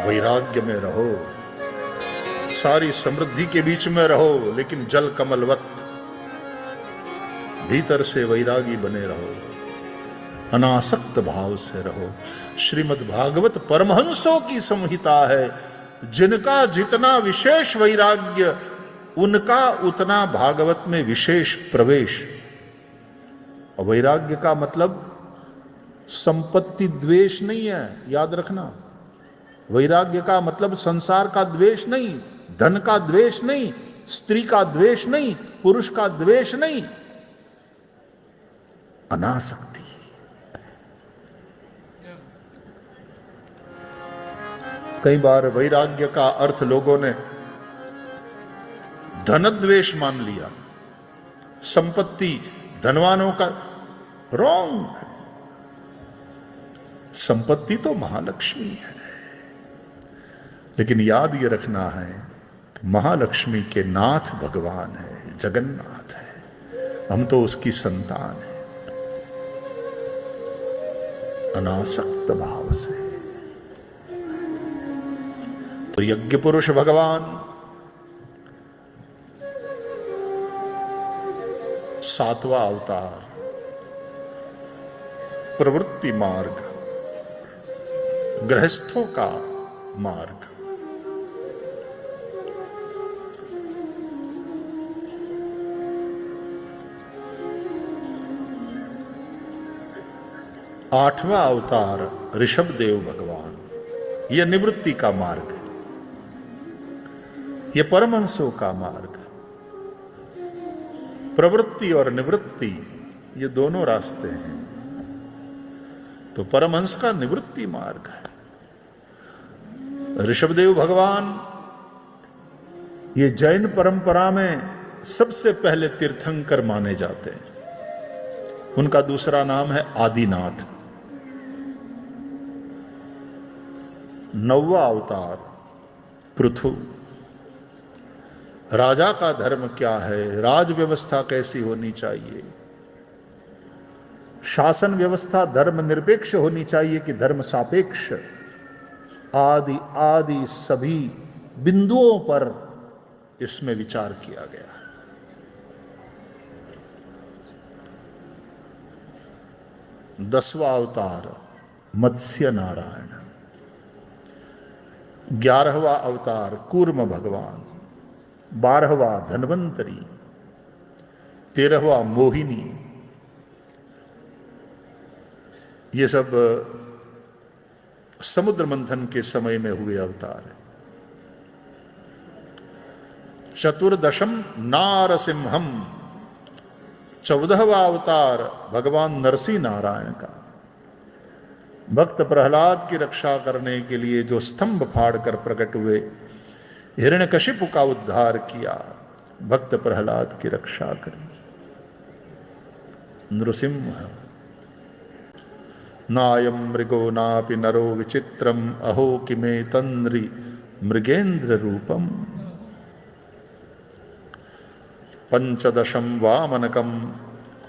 वैराग्य में रहो, सारी समृद्धि के बीच में रहो, लेकिन जल कमलवत भीतर से वैरागी बने रहो, अनासक्त भाव से रहो। श्रीमद् भागवत परमहंसों की संहिता है, जिनका जितना विशेष वैराग्य उनका उतना भागवत में विशेष प्रवेश। और वैराग्य का मतलब संपत्ति द्वेष नहीं है, याद रखना। वैराग्य का मतलब संसार का द्वेष नहीं, धन का द्वेष नहीं, स्त्री का द्वेष नहीं, पुरुष का द्वेष नहीं, अनासक्ति। कई बार वैराग्य का अर्थ लोगों ने धनद्वेष मान लिया, संपत्ति धनवानों का। रॉन्ग। संपत्ति तो महालक्ष्मी है, लेकिन याद ये रखना है महालक्ष्मी के नाथ भगवान है, जगन्नाथ है, हम तो उसकी संतान है। अनासक्त भाव से तो यज्ञ पुरुष भगवान सातवां अवतार, प्रवृत्ति मार्ग, गृहस्थों का मार्ग। आठवां अवतार ऋषभ देव भगवान, यह निवृत्ति का मार्ग है, यह परमहंसों का मार्ग। प्रवृत्ति और निवृत्ति ये दोनों रास्ते हैं, तो परमहंस का निवृत्ति मार्ग है। ऋषभदेव भगवान ये जैन परंपरा में सबसे पहले तीर्थंकर माने जाते हैं। उनका दूसरा नाम है आदिनाथ। नौवां अवतार पृथु। राजा का धर्म क्या है, राज व्यवस्था कैसी होनी चाहिए, शासन व्यवस्था धर्म निरपेक्ष होनी चाहिए कि धर्म सापेक्ष, आदि आदि सभी बिंदुओं पर इसमें विचार किया गया। 10वां अवतार मत्स्य नारायण। 11वां अवतार कूर्म भगवान। 12वां धन्वंतरी। 13वां मोहिनी। ये सब समुद्र मंथन के समय में हुए अवतार है। 14 नारसिंहम। 14वां अवतार भगवान नरसिंह नारायण का। भक्त प्रहलाद की रक्षा करने के लिए जो स्तंभ फाड़कर प्रकट हुए, हिरण्यकशिपु का उद्धार किया, भक्त प्रहलाद की रक्षा करी। नृसिंह। नायम मृगो नापि नरो विचित्रम अहो किमे तंद्रि मृगेन्द्र रूपम। 15 वामनकम।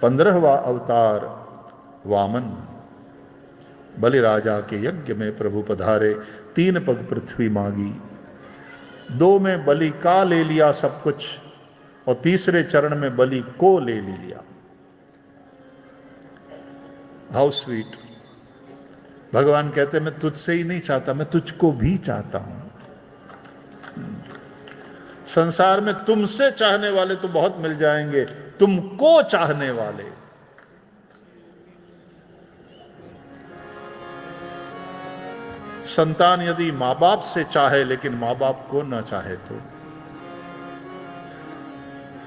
15वां अवतार वामन। बलिराजा के यज्ञ में प्रभु पधारे, 3 पग पृथ्वी मांगी, 2 में बलि का ले लिया सब कुछ, और तीसरे चरण में बलि को ले लिया। How sweet. भगवान कहते मैं तुझसे ही नहीं चाहता, मैं तुझको भी चाहता हूं। संसार में तुमसे चाहने वाले तो बहुत मिल जाएंगे, तुमको चाहने वाले। संतान यदि मां बाप से चाहे लेकिन मां बाप को न चाहे तो,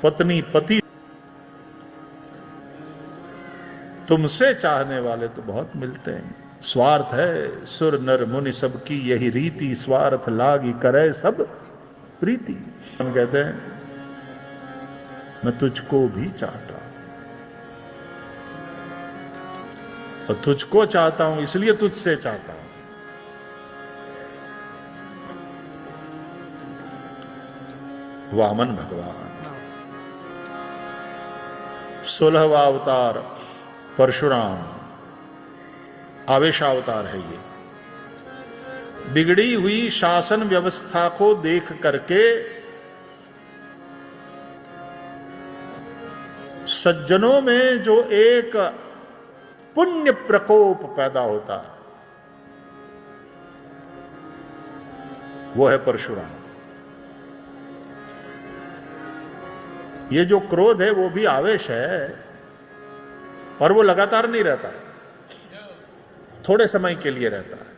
पत्नी पति, तुमसे चाहने वाले तो बहुत मिलते हैं। स्वार्थ है सुर नर मुनि सबकी यही रीति, स्वार्थ लागी करे सब प्रीति। हम कहते हैं मैं तुझको भी चाहता हूं, और तुझको चाहता हूं इसलिए तुझसे चाहता हूं। वामन भगवान। 16वां अवतार परशुराम। आवेशावतार है ये। बिगड़ी हुई शासन व्यवस्था को देख करके सज्जनों में जो एक पुण्य प्रकोप पैदा होता है वो है परशुराम। ये जो क्रोध है वो भी आवेश है और वो लगातार नहीं रहता है, थोड़े समय के लिए रहता है।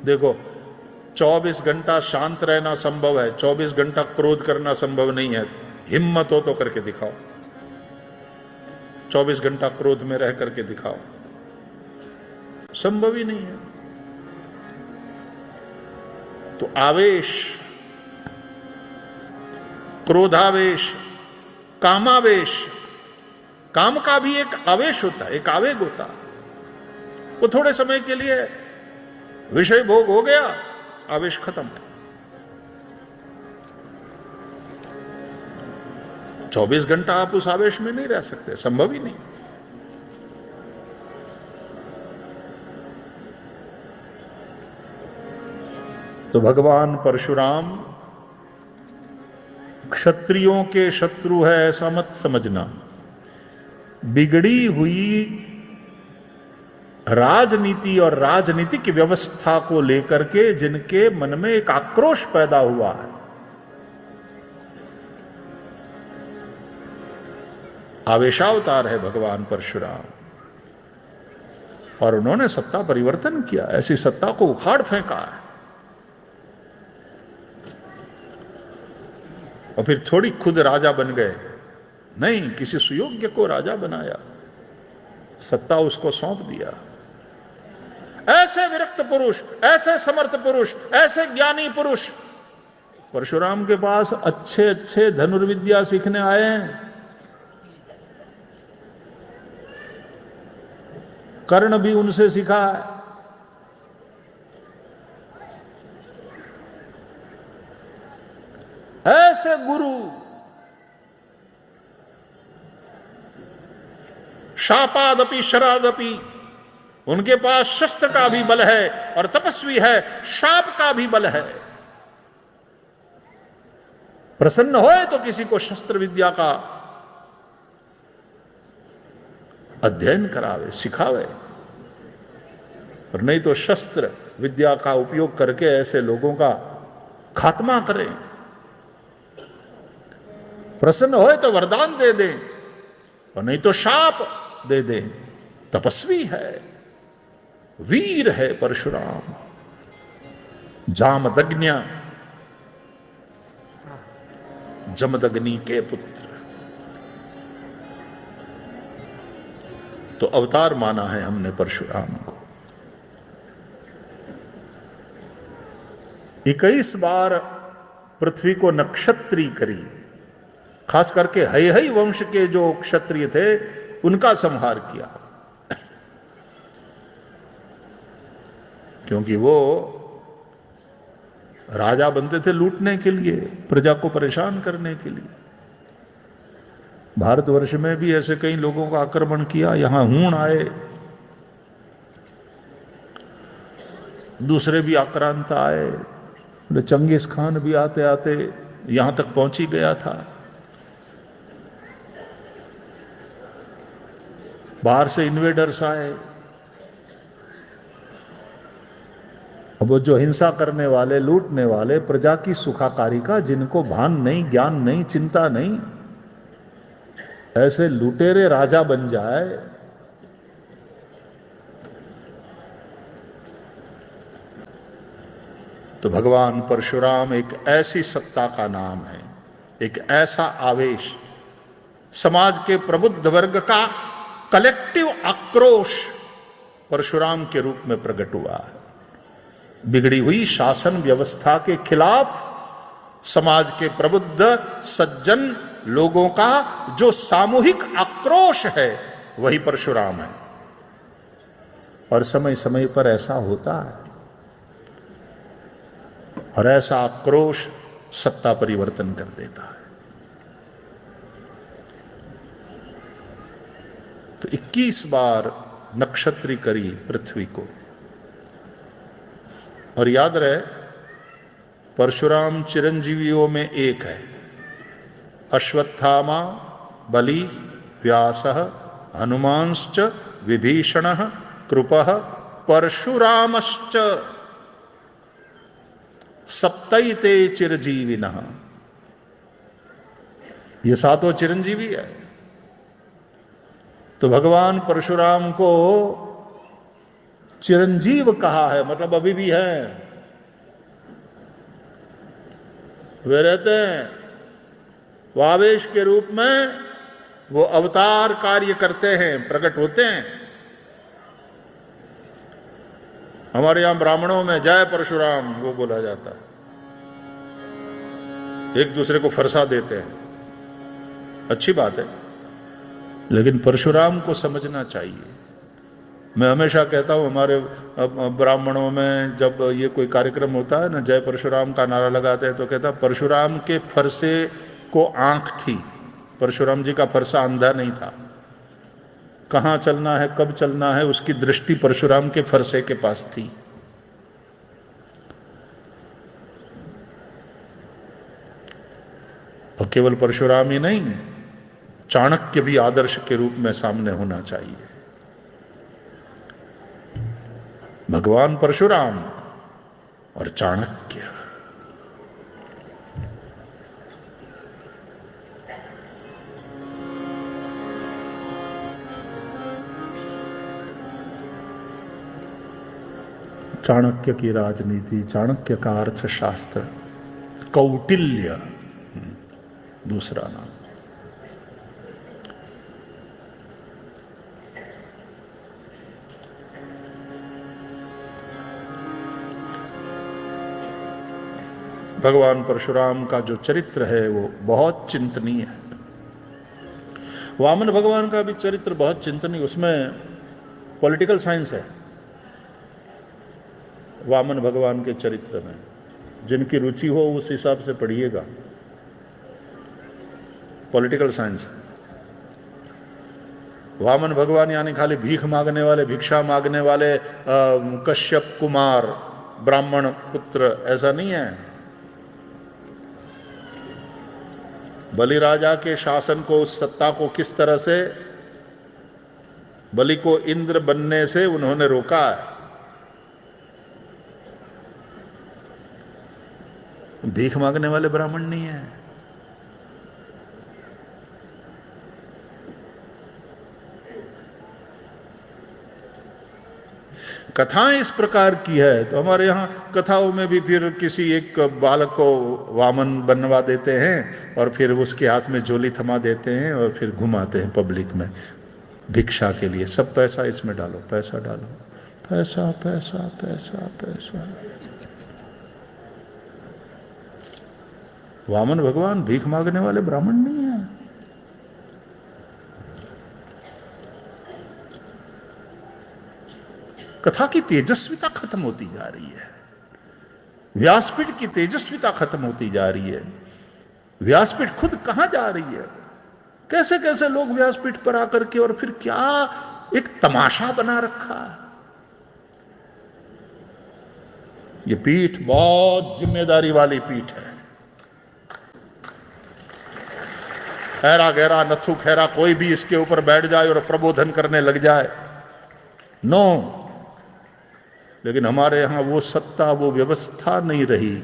देखो 24 घंटा शांत रहना संभव है, 24 घंटा क्रोध करना संभव नहीं है। हिम्मत हो तो करके दिखाओ, 24 घंटा क्रोध में रह करके दिखाओ, संभव ही नहीं है। तो आवेश, क्रोधावेश, कामावेश, काम का भी एक आवेश होता है, एक आवेग होता है। वो थोड़े समय के लिए विषय भोग हो गया, आवेश खत्म। 24 घंटा आप उस आवेश में नहीं रह सकते, संभव ही नहीं। तो भगवान परशुराम क्षत्रियों के शत्रु है ऐसा मत समझना। बिगड़ी हुई राजनीति और राजनीतिक व्यवस्था को लेकर के जिनके मन में एक आक्रोश पैदा हुआ है, आवेशावतार है भगवान परशुराम। और उन्होंने सत्ता परिवर्तन किया, ऐसी सत्ता को उखाड़ फेंका है। और फिर थोड़ी खुद राजा बन गए, नहीं, किसी सुयोग्य को राजा बनाया, सत्ता उसको सौंप दिया। ऐसे विरक्त पुरुष, ऐसे समर्थ पुरुष, ऐसे ज्ञानी पुरुष परशुराम के पास अच्छे अच्छे धनुर्विद्या सीखने आए हैं। कर्ण भी उनसे सीखा है। ऐसे गुरु, शापादपि शरादपि, उनके पास शस्त्र का भी बल है और तपस्वी है, शाप का भी बल है। प्रसन्न होए तो किसी को शस्त्र विद्या का अध्ययन करावे, सिखावे, और नहीं तो शस्त्र विद्या का उपयोग करके ऐसे लोगों का खात्मा करें। प्रसन्न होए तो वरदान दे दें और नहीं तो शाप दे दें। तपस्वी है, वीर है परशुराम, जामदग्न्य, जमदग्नि के पुत्र। तो अवतार माना है हमने परशुराम को। 21 बार पृथ्वी को नक्षत्री करी, खास करके हय वंश के जो क्षत्रिय थे उनका संहार किया, क्योंकि वो राजा बनते थे लूटने के लिए, प्रजा को परेशान करने के लिए। भारतवर्ष में भी ऐसे कई लोगों का आक्रमण किया। यहां हूण आए, दूसरे भी आक्रांत आए, चंगेज खान भी आते आते यहां तक पहुंच ही गया था। बाहर से इन्वेडर्स आए। अब वो जो हिंसा करने वाले, लूटने वाले, प्रजा की सुखाकारी का जिनको भान नहीं, ज्ञान नहीं, चिंता नहीं, ऐसे लुटेरे राजा बन जाए, तो भगवान परशुराम एक ऐसी सत्ता का नाम है, एक ऐसा आवेश, समाज के प्रबुद्ध वर्ग का कलेक्टिव आक्रोश परशुराम के रूप में प्रकट हुआ है। बिगड़ी हुई शासन व्यवस्था के खिलाफ समाज के प्रबुद्ध सज्जन लोगों का जो सामूहिक आक्रोश है वही परशुराम है। और समय समय पर ऐसा होता है, और ऐसा आक्रोश सत्ता परिवर्तन कर देता है। तो 21 बार नक्षत्री करी पृथ्वी को, और याद रहे, परशुराम चिरंजीवियों में एक है। अश्वत्थामा, बलि, व्यासः, हनुमांश्च, विभीषणः, कृपः, परशुरामश्च सप्तैते चिरजीविनः। ये सातों चिरंजीवी है। तो भगवान परशुराम को चिरंजीव कहा है, मतलब अभी भी हैं, वे रहते हैं। वो आवेश के रूप में वो अवतार कार्य करते हैं, प्रकट होते हैं। हमारे यहां ब्राह्मणों में जय परशुराम वो बोला जाता है, एक दूसरे को फरसा देते हैं, अच्छी बात है, लेकिन परशुराम को समझना चाहिए। मैं हमेशा कहता हूं, हमारे ब्राह्मणों में जब ये कोई कार्यक्रम होता है ना, जय परशुराम का नारा लगाते हैं, तो कहता परशुराम के फरसे को आंख थी, परशुराम जी का फरसा अंधा नहीं था। कहां चलना है, कब चलना है, उसकी दृष्टि परशुराम के फरसे के पास थी। और केवल परशुराम ही नहीं, चाणक्य भी आदर्श के रूप में सामने होना चाहिए। भगवान परशुराम और चाणक्य। चाणक्य की राजनीति, चाणक्य का अर्थशास्त्र, कौटिल्य दूसरा नाम। भगवान परशुराम का जो चरित्र है वो बहुत चिंतनीय है। वामन भगवान का भी चरित्र बहुत चिंतनीय, उसमें पॉलिटिकल साइंस है। वामन भगवान के चरित्र में जिनकी रुचि हो उस हिसाब से पढ़िएगा, पॉलिटिकल साइंस। वामन भगवान यानी खाली भीख मांगने वाले, भिक्षा मांगने वाले कश्यप कुमार ब्राह्मण पुत्र, ऐसा नहीं है। बलि राजा के शासन को, उस सत्ता को किस तरह से बलि को इंद्र बनने से उन्होंने रोका है। भीख मांगने वाले ब्राह्मण नहीं है। कथाएं इस प्रकार की है, तो हमारे यहाँ कथाओं में भी फिर किसी एक बालक को वामन बनवा देते हैं और फिर उसके हाथ में झोली थमा देते हैं और फिर घुमाते हैं पब्लिक में भिक्षा के लिए। सब पैसा इसमें डालो, पैसा डालो, पैसा पैसा पैसा पैसा। वामन भगवान भीख मांगने वाले ब्राह्मण नहीं है। कथा की तेजस्विता खत्म होती जा रही है, व्यासपीठ की तेजस्विता खत्म होती जा रही है। व्यासपीठ खुद कहां जा रही है? कैसे कैसे लोग व्यासपीठ पर आकर के, और फिर क्या एक तमाशा बना रखा है। ये पीठ बहुत जिम्मेदारी वाली पीठ है। खैरा गहरा नथु खैरा कोई भी इसके ऊपर बैठ जाए और प्रबोधन करने लग जाए, नो। लेकिन हमारे यहां वो सत्ता, वो व्यवस्था नहीं रही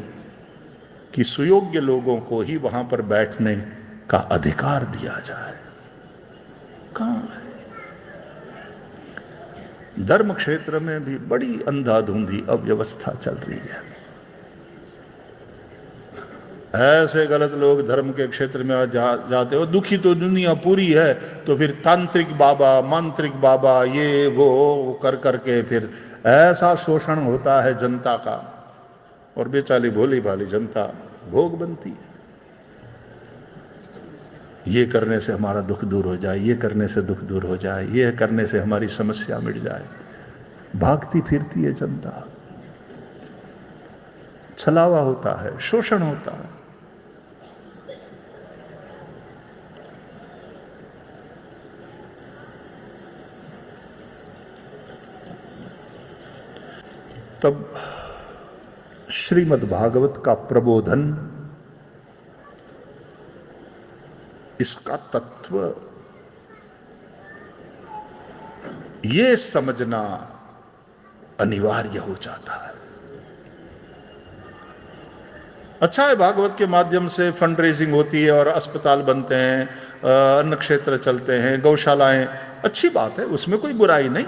कि सुयोग्य लोगों को ही वहां पर बैठने का अधिकार दिया जाए। कहां है? धर्म क्षेत्र में भी बड़ी अंधाधुंधी अव्यवस्था चल रही है। ऐसे गलत लोग धर्म के क्षेत्र में जाते हो, दुखी तो दुनिया पूरी है, तो फिर तांत्रिक बाबा, मांत्रिक बाबा, ये वो कर करके फिर ऐसा शोषण होता है जनता का, और बेचारी भोली भाली जनता भोग बनती है। ये करने से हमारा दुख दूर हो जाए, ये करने से दुख दूर हो जाए, ये करने से हमारी समस्या मिट जाए। भागती फिरती है जनता, छलावा होता है, शोषण होता है। तब श्रीमद् भागवत का प्रबोधन, इसका तत्व ये समझना अनिवार्य हो जाता है। अच्छा है, भागवत के माध्यम से फंड रेजिंग होती है और अस्पताल बनते हैं, अन्न क्षेत्र चलते हैं, गौशालाएं, अच्छी बात है, उसमें कोई बुराई नहीं।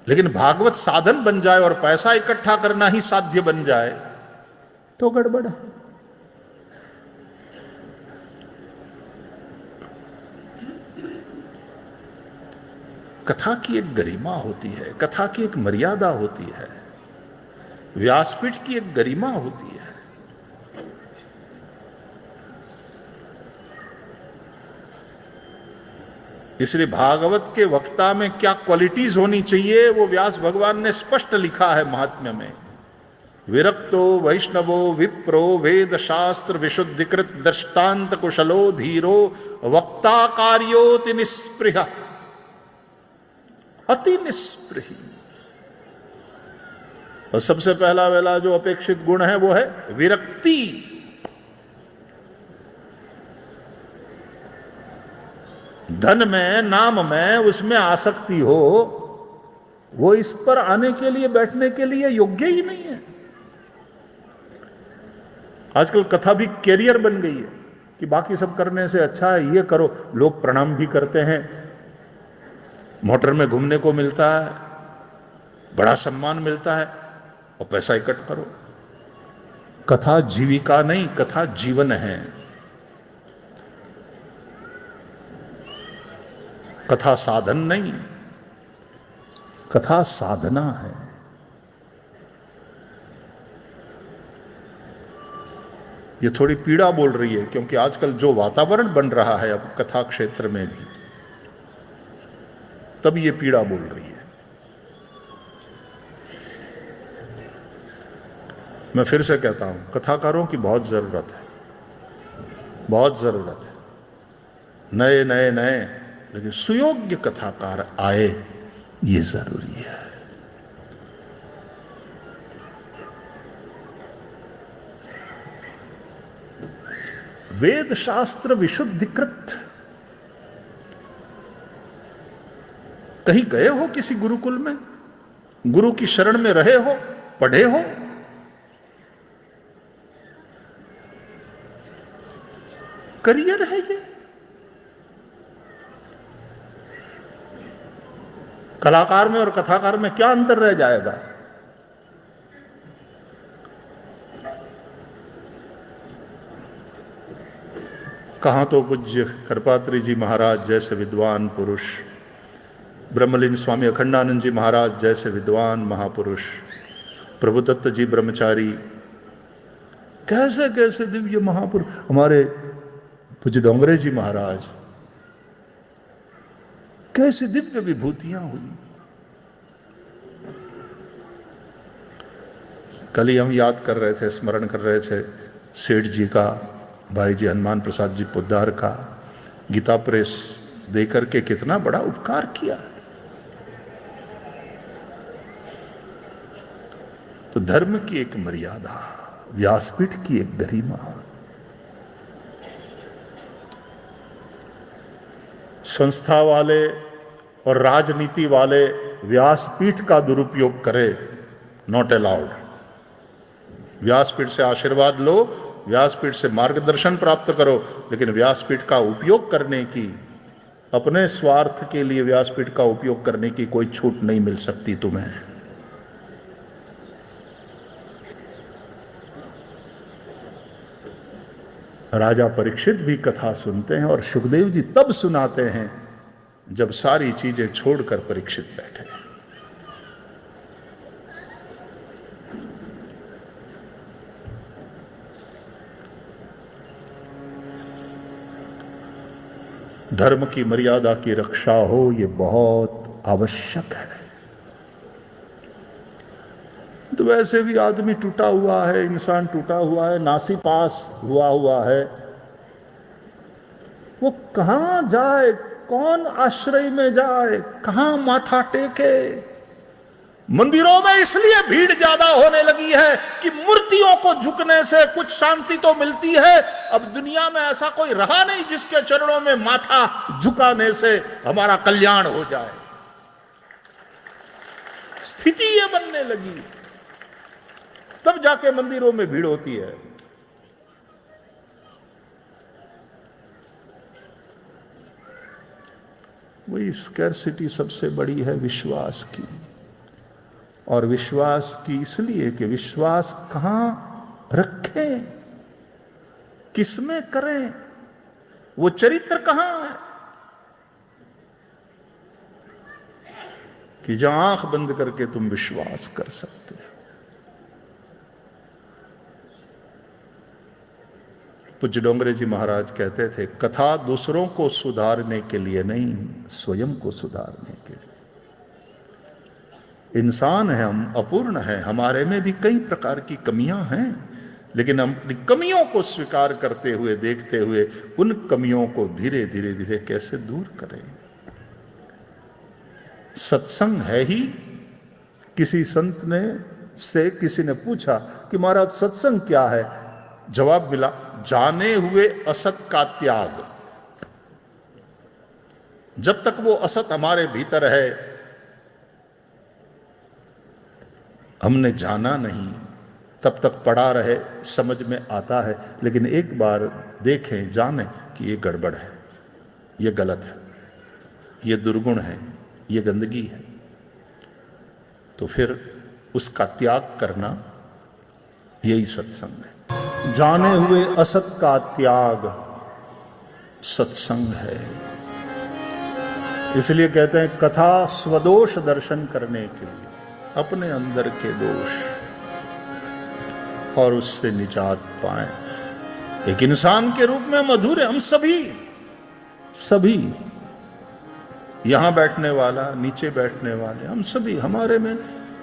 लेकिन भागवत साधन बन जाए और पैसा इकट्ठा करना ही साध्य बन जाए तो गड़बड़ है। कथा की एक गरिमा होती है, कथा की एक मर्यादा होती है, व्यासपीठ की एक गरिमा होती है। इसलिए भागवत के वक्ता में क्या क्वालिटीज होनी चाहिए वो व्यास भगवान ने स्पष्ट लिखा है महात्म्य में। विरक्तो वैष्णवो विप्रो वेद शास्त्र विशुद्धिकृत दृष्टांत कुशलो धीरो वक्ता कार्योति निस्पृह, अति निस्पृही। और सबसे पहला वेला जो अपेक्षित गुण है वो है विरक्ति। धन में, नाम में, उसमें आसक्ति हो, वो इस पर आने के लिए, बैठने के लिए योग्य ही नहीं है। आजकल कथा भी कैरियर बन गई है कि बाकी सब करने से अच्छा है ये करो। लोग प्रणाम भी करते हैं, मोटर में घूमने को मिलता है, बड़ा सम्मान मिलता है, और पैसा इकट्ठा करो। कथा जीविका नहीं, कथा जीवन है। कथा साधन नहीं, कथा साधना है। ये थोड़ी पीड़ा बोल रही है क्योंकि आजकल जो वातावरण बन रहा है अब कथा क्षेत्र में भी, तब ये पीड़ा बोल रही है। मैं फिर से कहता हूं, कथाकारों की बहुत जरूरत है, बहुत जरूरत है। नए नए नए लेकिन सुयोग्य कथाकार आए, ये जरूरी है। वेद शास्त्र विशुद्धिकृत। कहीं गए हो किसी गुरुकुल में, गुरु की शरण में रहे हो, पढ़े हो? करियर है ये। कलाकार में और कथाकार में क्या अंतर रह जाएगा? कहां तो पूज्य करपात्री जी महाराज जैसे विद्वान पुरुष, ब्रह्मलीन स्वामी अखंडानंद जी महाराज जैसे विद्वान महापुरुष, प्रभुदत्त जी ब्रह्मचारी, कैसे कैसे दिव्य महापुरुष, हमारे पूज्य डोंगरे जी महाराज, कैसी दिव्य विभूतियां हुई। कल ही हम याद कर रहे थे, स्मरण कर रहे थे सेठ जी का, भाई जी हनुमान प्रसाद जी पोद्दार का, गीता प्रेस देकर के कितना बड़ा उपकार किया। तो धर्म की एक मर्यादा, व्यासपीठ की एक गरिमा। संस्था वाले और राजनीति वाले व्यासपीठ का दुरुपयोग करें, नॉट अलाउड। व्यासपीठ से आशीर्वाद लो, व्यासपीठ से मार्गदर्शन प्राप्त करो, लेकिन व्यासपीठ का उपयोग करने की, अपने स्वार्थ के लिए व्यासपीठ का उपयोग करने की कोई छूट नहीं मिल सकती तुम्हें। राजा परीक्षित भी कथा सुनते हैं और सुखदेव जी तब सुनाते हैं जब सारी चीजें छोड़कर परीक्षित बैठे। धर्म की मर्यादा की रक्षा हो, ये बहुत आवश्यक है। तो वैसे भी आदमी टूटा हुआ है, इंसान टूटा हुआ है, नासीपास हुआ है, वो कहां जाए, कौन आश्रय में जाए, कहां माथा टेके? मंदिरों में इसलिए भीड़ ज्यादा होने लगी है कि मूर्तियों को झुकने से कुछ शांति तो मिलती है। अब दुनिया में ऐसा कोई रहा नहीं जिसके चरणों में माथा झुकाने से हमारा कल्याण हो जाए। स्थिति ये बनने लगी, तब जाके मंदिरों में भीड़ होती है। वही स्कैरसिटी सबसे बड़ी है विश्वास की, और विश्वास की इसलिए कि विश्वास कहां रखें, किसमें करें, वो चरित्र कहां है कि जहां आंख बंद करके तुम विश्वास कर सकते हो। पूज्य डोंगरे जी महाराज कहते थे, कथा दूसरों को सुधारने के लिए नहीं, स्वयं को सुधारने के लिए। इंसान है हम, अपूर्ण है, हमारे में भी कई प्रकार की कमियां हैं, लेकिन हम अपनी कमियों को स्वीकार करते हुए, देखते हुए उन कमियों को धीरे धीरे धीरे कैसे दूर करें। सत्संग है ही। किसी संत ने से किसी ने पूछा कि महाराज सत्संग क्या है? जवाब मिला, जाने हुए असत का त्याग। जब तक वो असत हमारे भीतर है, हमने जाना नहीं, तब तक पड़ा रहे, समझ में आता है, लेकिन एक बार देखें, जाने कि ये गड़बड़ है, ये गलत है, ये दुर्गुण है, ये गंदगी है, तो फिर उसका त्याग करना यही सत्संग है। जाने हुए असत का त्याग सत्संग है। इसलिए कहते हैं कथा स्वदोष दर्शन करने के लिए, अपने अंदर के दोष और उससे निजात पाएं। एक इंसान के रूप में मधुर है। हम सभी यहां बैठने वाला, नीचे बैठने वाले, हम सभी, हमारे में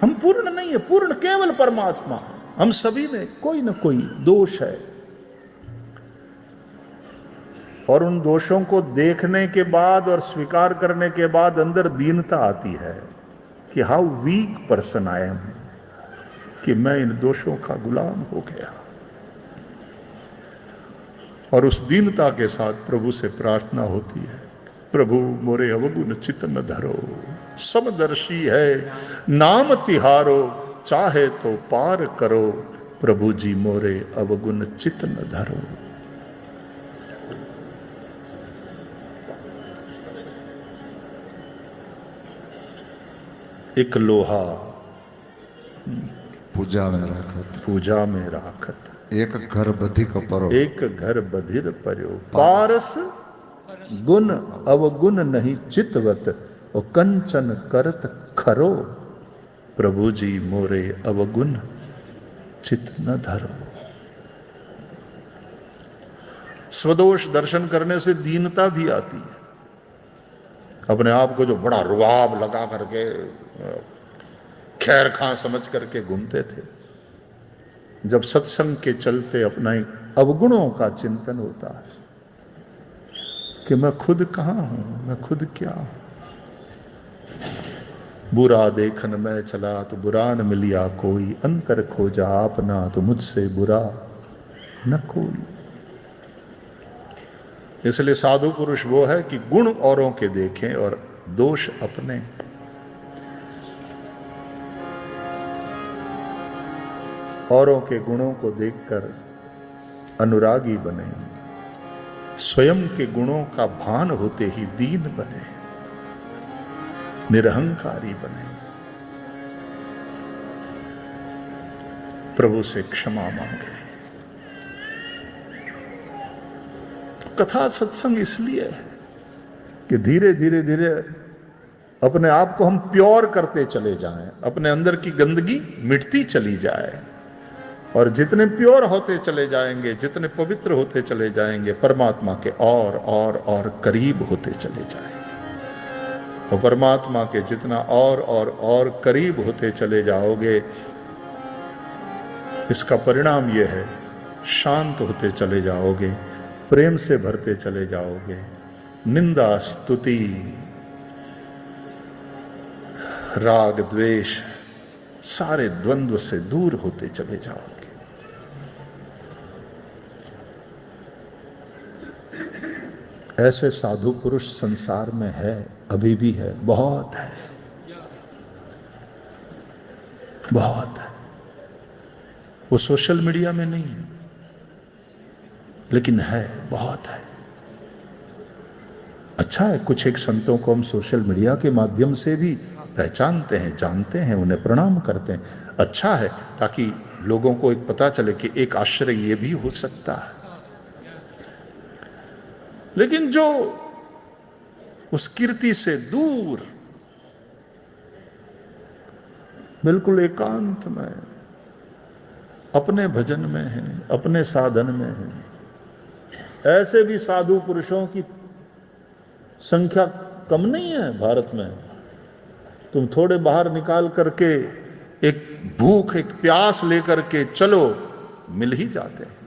हम पूर्ण नहीं है, पूर्ण केवल परमात्मा। हम सभी में कोई ना कोई दोष है, और उन दोषों को देखने के बाद और स्वीकार करने के बाद अंदर दीनता आती है कि how weak person I am, कि मैं इन दोषों का गुलाम हो गया। और उस दीनता के साथ प्रभु से प्रार्थना होती है, प्रभु मोरे अवगुण चित्त न धरो, समदर्शी है नाम तिहारो, चाहे तो पार करो, प्रभु जी मोरे अवगुण चित्त न धरो। एक लोहा पूजा में राखत, एक घर बधिक परो, एक घर बधिर पर्यो, पारस गुण अवगुण नहीं चितवत, और कंचन करत खरो, प्रभु जी मोरे अवगुण चित न धरो। स्वदोष दर्शन करने से दीनता भी आती है। अपने आप को जो बड़ा रुआब लगा करके, खैर खां समझ करके घूमते थे, जब सत्संग के चलते अपना अवगुणों का चिंतन होता है कि मैं खुद कहां हूं, मैं खुद क्या हूं। बुरा देखन में चला तो बुरा न मिलिया कोई, अंतर खोजा अपना तो मुझसे बुरा न कोई। इसलिए साधु पुरुष वो है कि गुण औरों के देखें और दोष अपने। औरों के गुणों को देखकर अनुरागी बने, स्वयं के गुणों का भान होते ही दीन बने, निरहंकारी बने, प्रभु से क्षमा मांगे। तो कथा सत्संग इसलिए है कि धीरे धीरे धीरे अपने आप को हम प्योर करते चले जाएं, अपने अंदर की गंदगी मिटती चली जाए, और जितने प्योर होते चले जाएंगे, जितने पवित्र होते चले जाएंगे, परमात्मा के और करीब होते चले जाएंगे। और परमात्मा के जितना और करीब होते चले जाओगे, इसका परिणाम यह है, शांत होते चले जाओगे, प्रेम से भरते चले जाओगे। निंदा स्तुति राग द्वेष सारे द्वंद्व से दूर होते चले जाओगे। ऐसे साधु पुरुष संसार में है, अभी भी है, बहुत है, बहुत है। वो सोशल मीडिया में नहीं है, लेकिन है, बहुत है। अच्छा है, कुछ एक संतों को हम सोशल मीडिया के माध्यम से भी पहचानते हैं, जानते हैं, उन्हें प्रणाम करते हैं। अच्छा है, ताकि लोगों को एक पता चले कि एक आश्रय ये भी हो सकता है। लेकिन जो उस कीर्ति से दूर बिल्कुल एकांत में अपने भजन में है, अपने साधन में है, ऐसे भी साधु पुरुषों की संख्या कम नहीं है भारत में। तुम थोड़े बाहर निकाल करके एक भूख, एक प्यास लेकर के चलो, मिल ही जाते हैं।